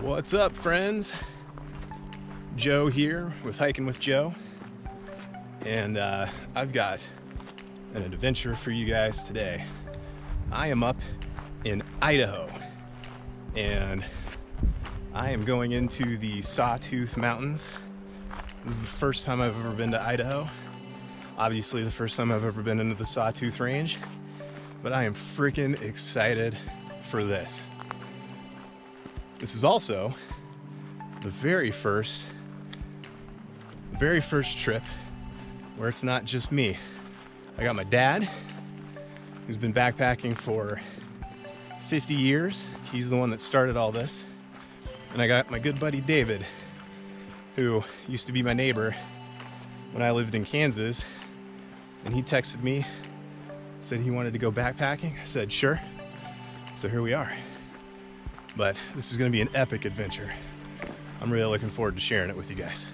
What's up, friends? Joe here with Hiking with Joe, and I've got an adventure for you guys today. I am up in Idaho, and I am going into the Sawtooth Mountains. This is the first time I've ever been to Idaho. Obviously the first time I've ever been into the Sawtooth Range, but I am freaking excited for this. This is also the very first trip where it's not just me. I got my dad, who's been backpacking for 50 years. He's the one that started all this. And I got my good buddy David, who used to be my neighbor when I lived in Kansas. And he texted me, said he wanted to go backpacking. I said, sure. So here we are. But this is gonna be an epic adventure. I'm really looking forward to sharing it with you guys.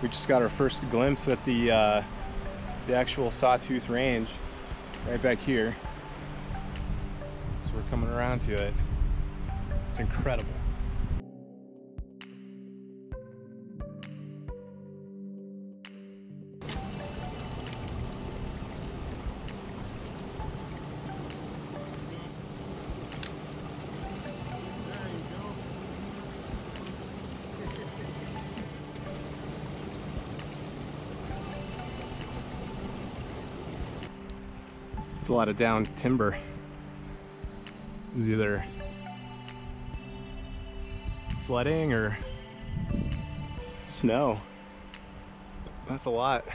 We just got our first glimpse at the actual Sawtooth Range right back here. So we're coming around to it. It's incredible. It's a lot of down timber. It's either flooding or snow. That's a lot.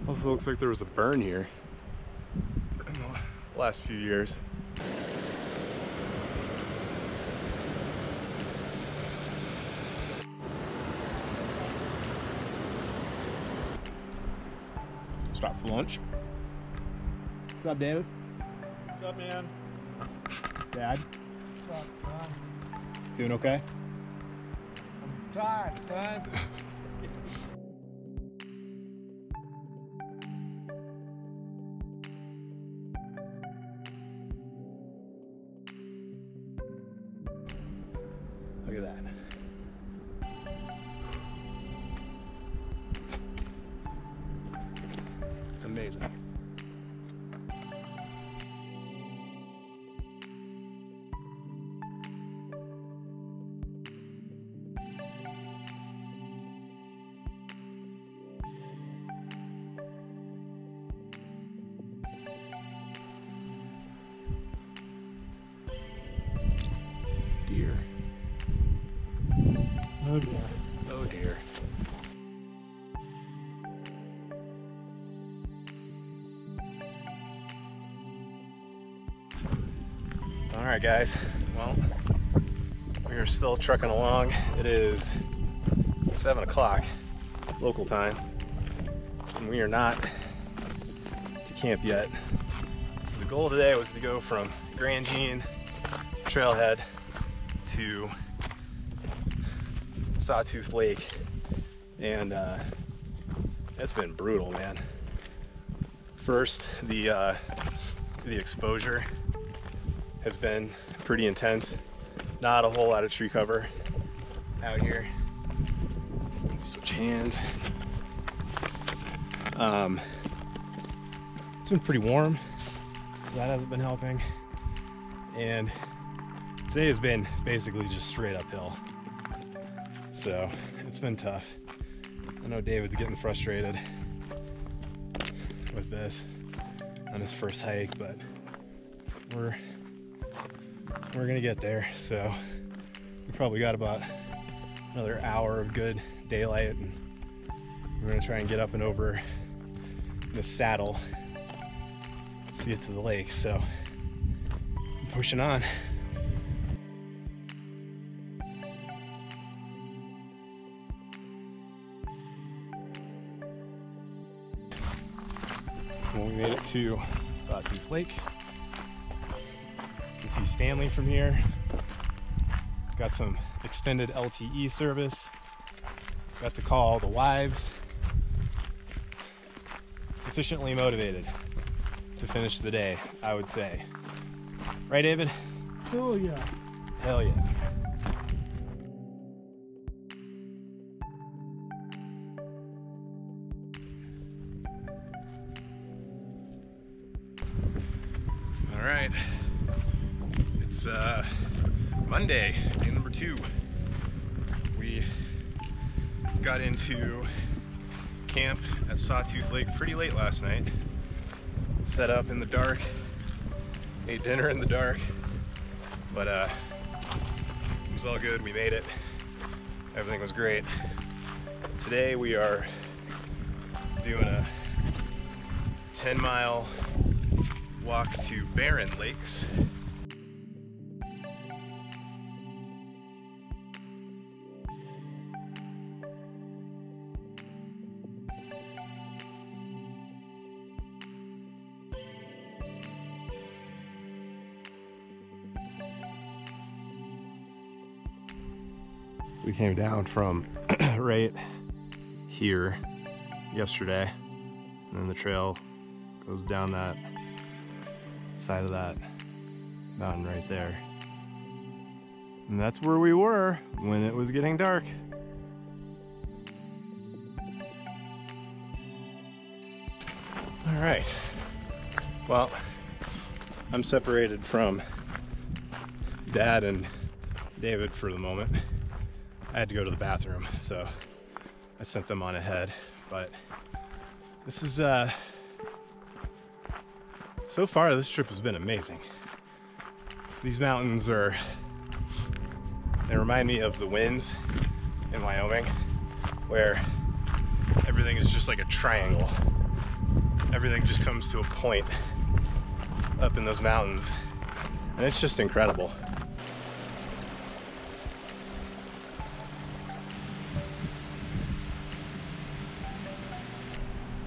Also looks like there was a burn here in the last few years. Stop for lunch. What's up, David? What's up, man? Dad? What's up, son? Doing okay? I'm tired, son. Look at that. It's amazing. Deer. Oh dear. Oh dear. All right, guys. Well, we are still trucking along. It is 7 o'clock local time, and we are not to camp yet. So the goal today was to go from Grand Jean Trailhead to Sawtooth Lake, and it's been brutal, man. First, the exposure has been pretty intense. Not a whole lot of tree cover out here. Switch hands. It's been pretty warm, so that hasn't been helping. And today has been basically just straight uphill. So it's been tough. I know David's getting frustrated with this on his first hike, but we're gonna get there. So we probably got about another hour of good daylight, and we're gonna try and get up and over the saddle to get to the lake. So I'm pushing on. Well, we made it to Sawtooth Lake. You can see Stanley from here. Got some extended LTE service. Got to call the wives. Sufficiently motivated to finish the day, I would say. Right, David? Oh yeah. Hell yeah. All right, it's Monday, day number 2. We got into camp at Sawtooth Lake pretty late last night. Set up in the dark, ate dinner in the dark, but it was all good. We made it. Everything was great. Today we are doing a 10-mile walk to Barren Lakes. So we came down from right here yesterday, and then the trail goes down that side of that mountain right there. And that's where we were when it was getting dark. All right. Well, I'm separated from Dad and David for the moment. I had to go to the bathroom, so I sent them on ahead. But this is, so far this trip has been amazing. These mountains they remind me of the winds in Wyoming, where everything is just like a triangle. Everything just comes to a point up in those mountains, and it's just incredible.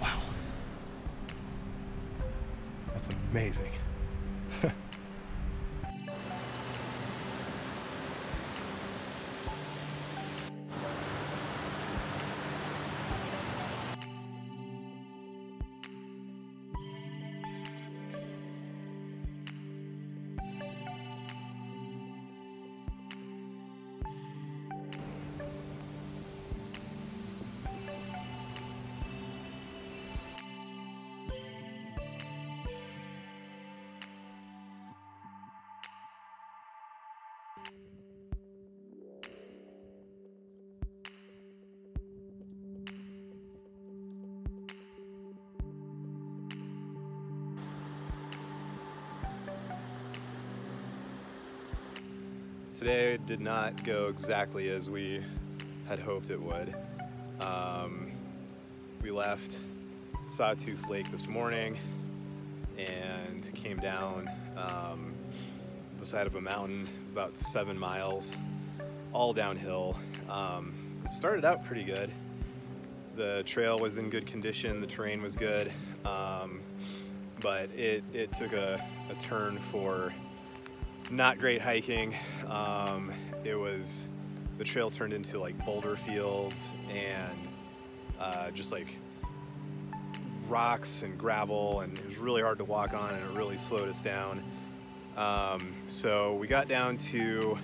Wow. That's amazing. Today did not go exactly as we had hoped it would. We left Sawtooth Lake this morning and came down the side of a mountain. It was about 7 miles, all downhill. It started out pretty good. The trail was in good condition, the terrain was good, but it took a turn for not great hiking. The trail turned into like boulder fields and just like rocks and gravel, and it was really hard to walk on, and it really slowed us down. So we got down to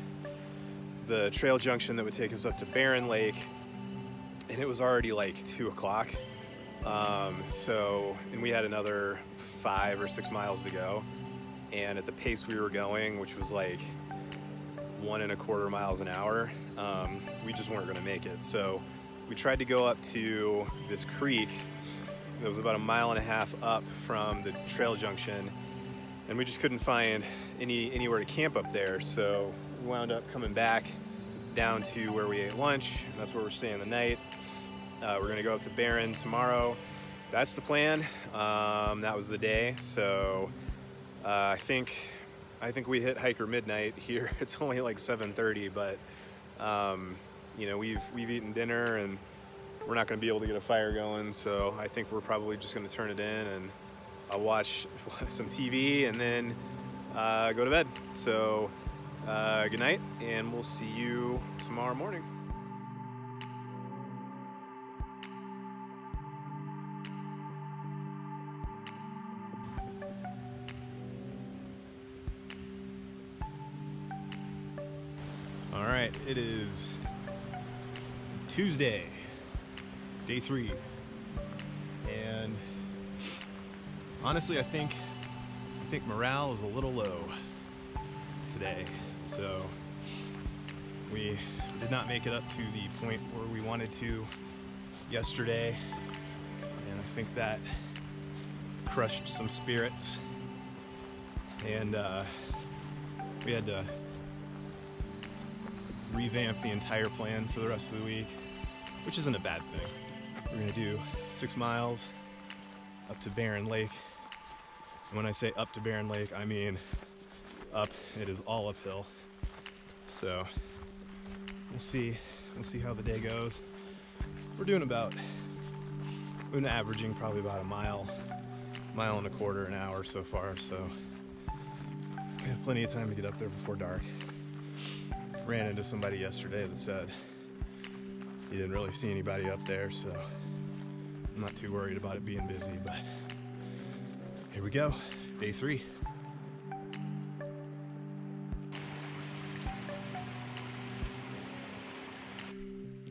the trail junction that would take us up to Barren Lake, and it was already like 2 o'clock. And we had another 5 or 6 miles to go. And at the pace we were going, which was like 1.25 miles an hour, we just weren't gonna make it. So we tried to go up to this creek that was about 1.5 miles up from the trail junction, and we just couldn't find anywhere to camp up there. So we wound up coming back down to where we ate lunch, and that's where we're staying the night. We're gonna go up to Barron tomorrow. That's the plan. That was the day. So I think we hit hiker midnight here. It's only like 7:30, but you know, we've eaten dinner and we're not gonna be able to get a fire going. So I think we're probably just gonna turn it in and I'll watch some TV and then go to bed. So good night, and we'll see you tomorrow morning. All right, it is Tuesday, day 3, and honestly, I think morale is a little low today. So we did not make it up to the point where we wanted to yesterday, and I think that crushed some spirits, and we had to revamp the entire plan for the rest of the week, which isn't a bad thing. We're gonna do 6 miles up to Barron Lake, and when I say up to Barron Lake, I mean up. It is all uphill. So we'll see how the day goes. We're averaging probably about a mile and a quarter an hour so far, so we have plenty of time to get up there before dark. Ran into somebody yesterday that said he didn't really see anybody up there, so I'm not too worried about it being busy, but here we go, day 3.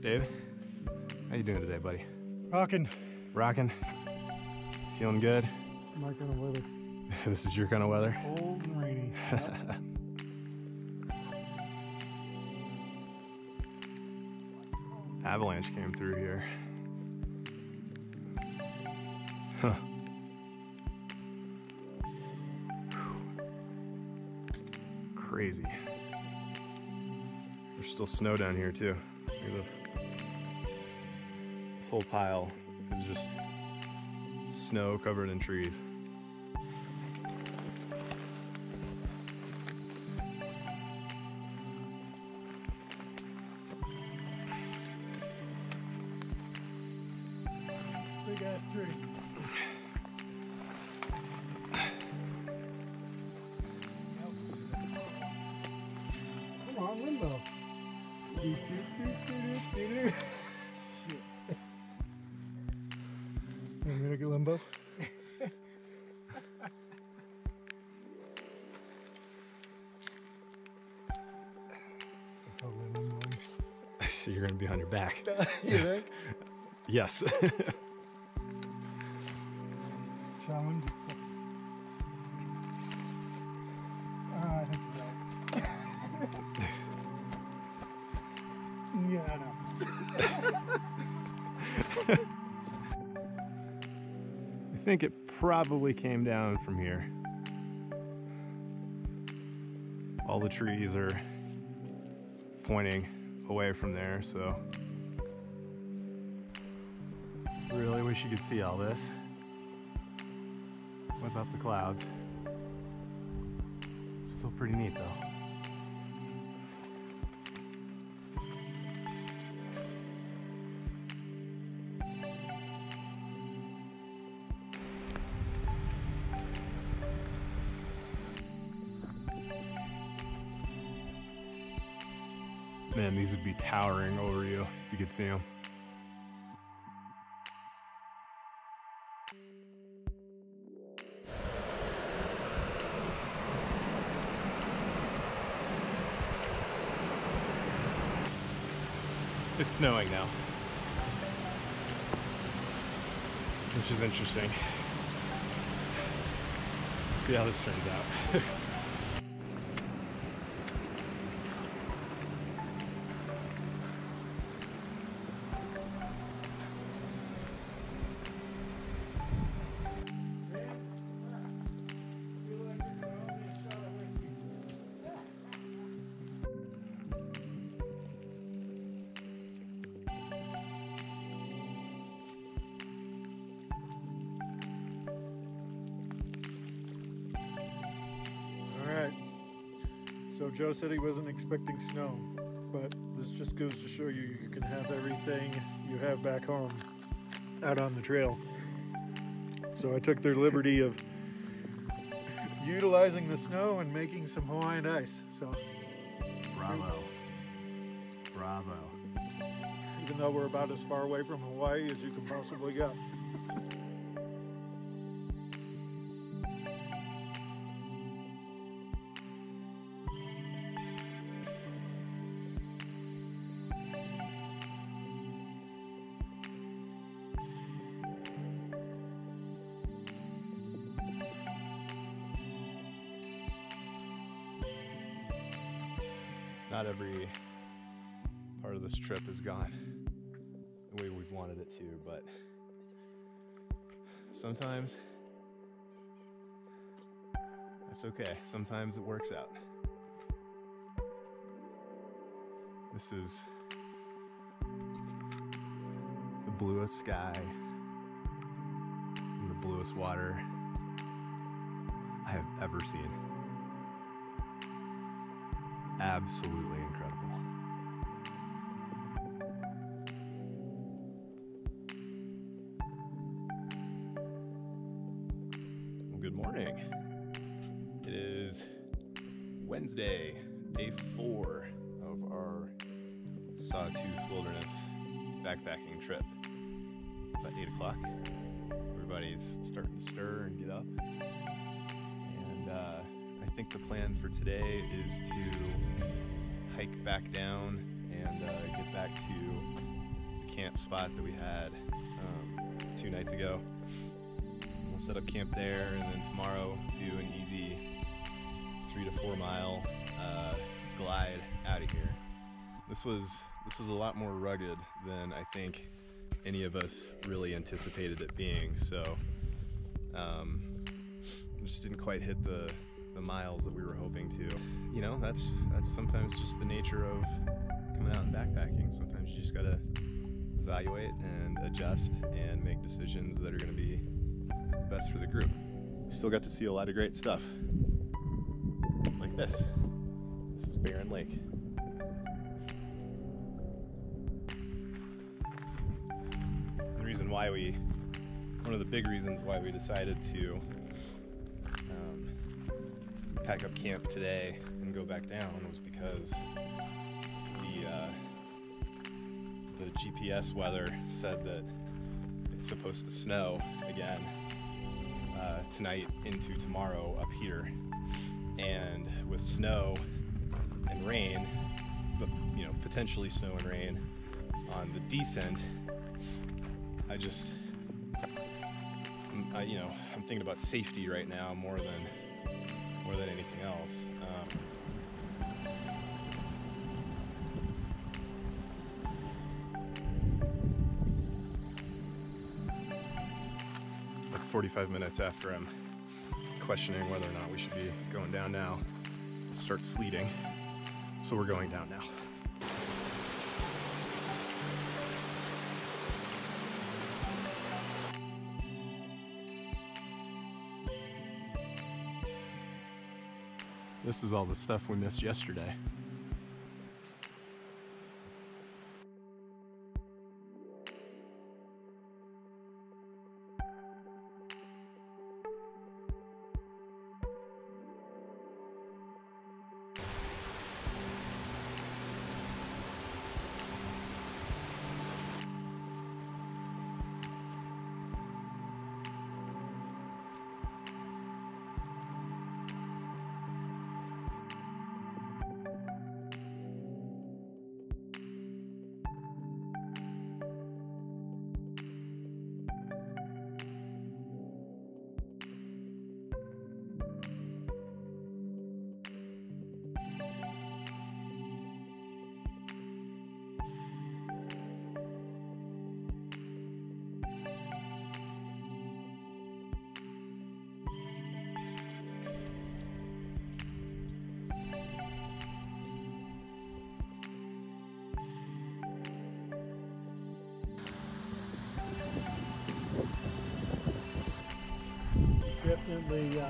Dave, how you doing today, buddy? Rocking. Rocking? Feeling good? My kind of weather. This is your kind of weather? Cold and rainy. Yep. Avalanche came through here. Huh. Crazy. There's still snow down here too. Look at this. This whole pile is just snow covered in trees. Big ass tree. Come on, limbo. Shit. You want me to get limbo? So you're gonna be on your back. You think? Yes. Challenge accepted. I think you're right. Yeah, I know. I think it probably came down from here. All the trees are pointing away from there, so really wish you could see all this without the clouds. Still pretty neat though. Man, these would be towering over you if you could see them. It's snowing now, which is interesting. See how this turns out. So Joe said he wasn't expecting snow, but this just goes to show you you can have everything you have back home out on the trail. So I took their liberty of utilizing the snow and making some Hawaiian ice. So Bravo. Bravo. even though we're about as far away from Hawaii as you can possibly get. Not every part of this trip has gone the way we've wanted it to, but sometimes that's okay. Sometimes it works out. This is the bluest sky and the bluest water I have ever seen. Absolutely incredible. Well, good morning. It is Wednesday, day 4 of our Sawtooth Wilderness backpacking trip. It's about 8 o'clock. Everybody's starting to stir and get up. And I think the plan for today is to hike back down and get back to the camp spot that we had 2 nights ago. We'll set up camp there, and then tomorrow do an easy 3 to 4 mile glide out of here. This was a lot more rugged than I think any of us really anticipated it being. So just didn't quite hit the miles that we were hoping to. You know, that's sometimes just the nature of coming out and backpacking. Sometimes you just gotta evaluate and adjust and make decisions that are gonna be best for the group. Still got to see a lot of great stuff. Like this. This is Barren Lake. One of the big reasons why we decided to pack up camp today and go back down was because the GPS weather said that it's supposed to snow again tonight into tomorrow up here, and with snow and rain, but potentially snow and rain on the descent, I'm thinking about safety right now more than anything else. Like 45 minutes after I'm questioning whether or not we should be going down now, it starts sleeting, so we're going down now. This is all the stuff we missed yesterday. Definitely, this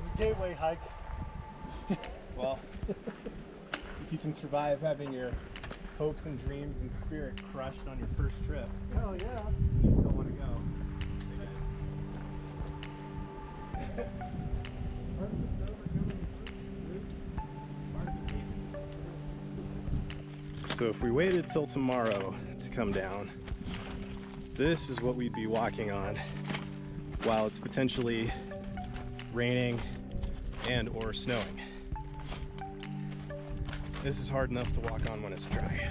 is gateway hike. Well, if you can survive having your hopes and dreams and spirit crushed on your first trip, Hell yeah. you still want to go. So if we waited till tomorrow to come down, this is what we'd be walking on while it's potentially raining and or snowing. This is hard enough to walk on when it's dry.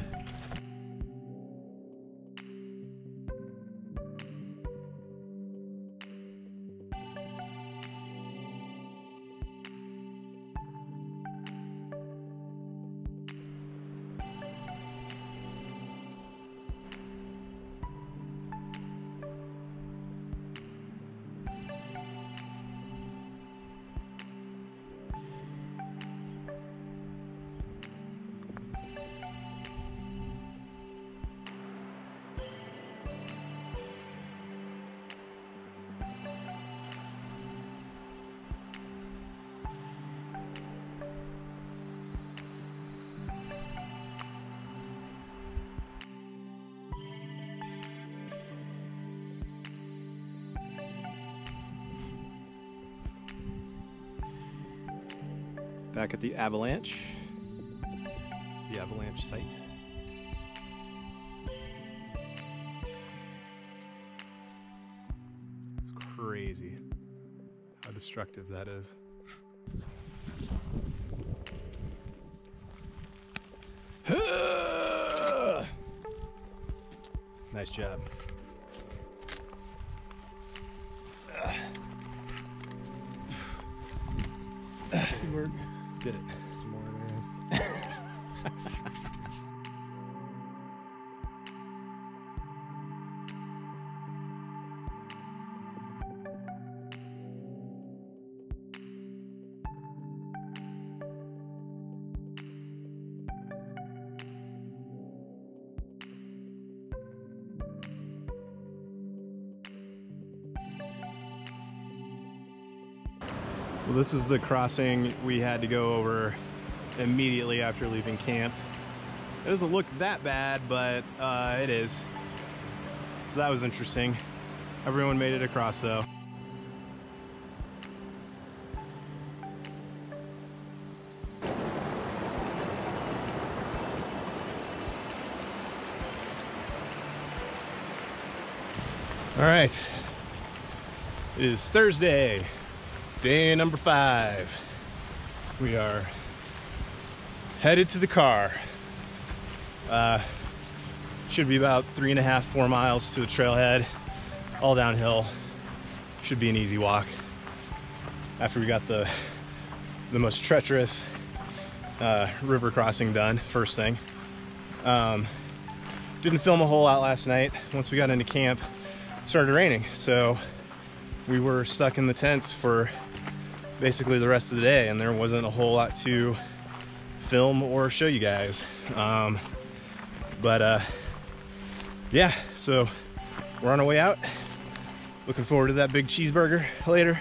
Back at the avalanche site. It's crazy how destructive that is. Nice job. Good work. Did it. Some more ass. Well, this was the crossing we had to go over immediately after leaving camp. It doesn't look that bad, but it is. So that was interesting. Everyone made it across though. All right, it is Thursday, day number 5. We are headed to the car. Should be about 3.5, 4 miles to the trailhead, all downhill. Should be an easy walk. After we got the most treacherous river crossing done, first thing. Didn't film a whole lot last night. Once we got into camp, it started raining, so we were stuck in the tents for basically the rest of the day, and there wasn't a whole lot to film or show you guys. Yeah, so we're on our way out. Looking forward to that big cheeseburger later.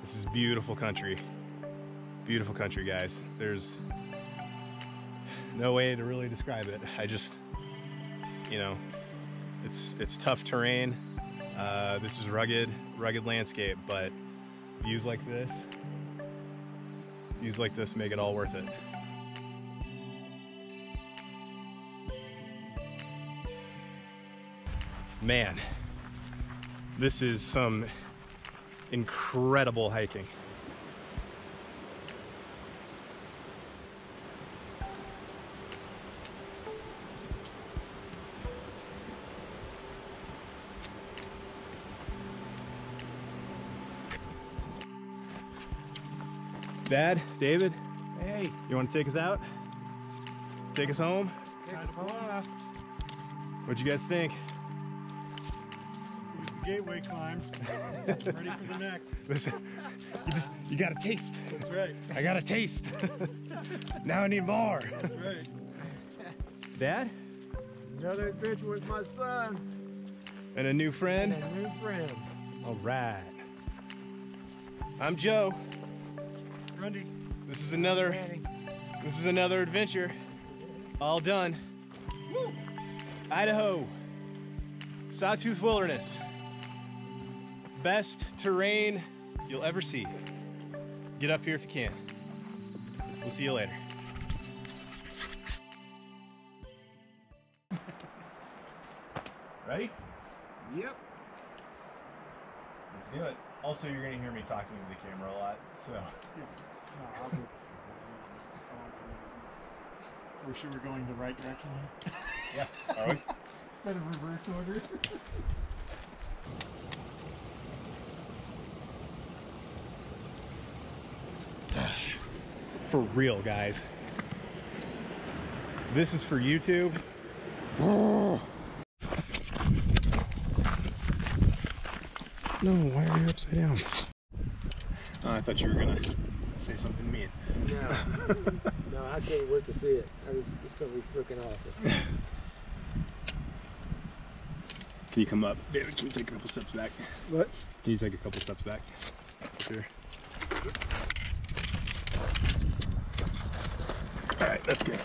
This is beautiful country. Beautiful country, guys. There's no way to really describe it. I just, you know, it's tough terrain. This is rugged landscape, but views like this make it all worth it. Man, this is some incredible hiking. Dad, David, Hey, you want to take us out? Take us home? Kind of blast. What'd you guys think? Here's the gateway climb. Ready for the next. Listen, you got a taste. That's right. I got a taste. Now I need more. That's right. Dad? Another adventure with my son And a new and friend? a new friend. All right. I'm Joe. Grundy. This is another adventure. All done. Woo! Idaho. Sawtooth Wilderness. Best terrain you'll ever see. Get up here if you can. We'll see you later. Ready? Yep. Let's do it. Also, you're gonna hear me talking to the camera a lot, so. We're sure we're going the right direction here. Yeah, are we? Instead of reverse order. For real, guys. This is for YouTube. No, why are you upside down? Oh, I thought you were gonna say something mean. No. No, I can't wait to see it. It's going to be freaking awesome. Can you come up? David, can you take a couple steps back? What? Can you take a couple steps back? Sure. Alright, that's good.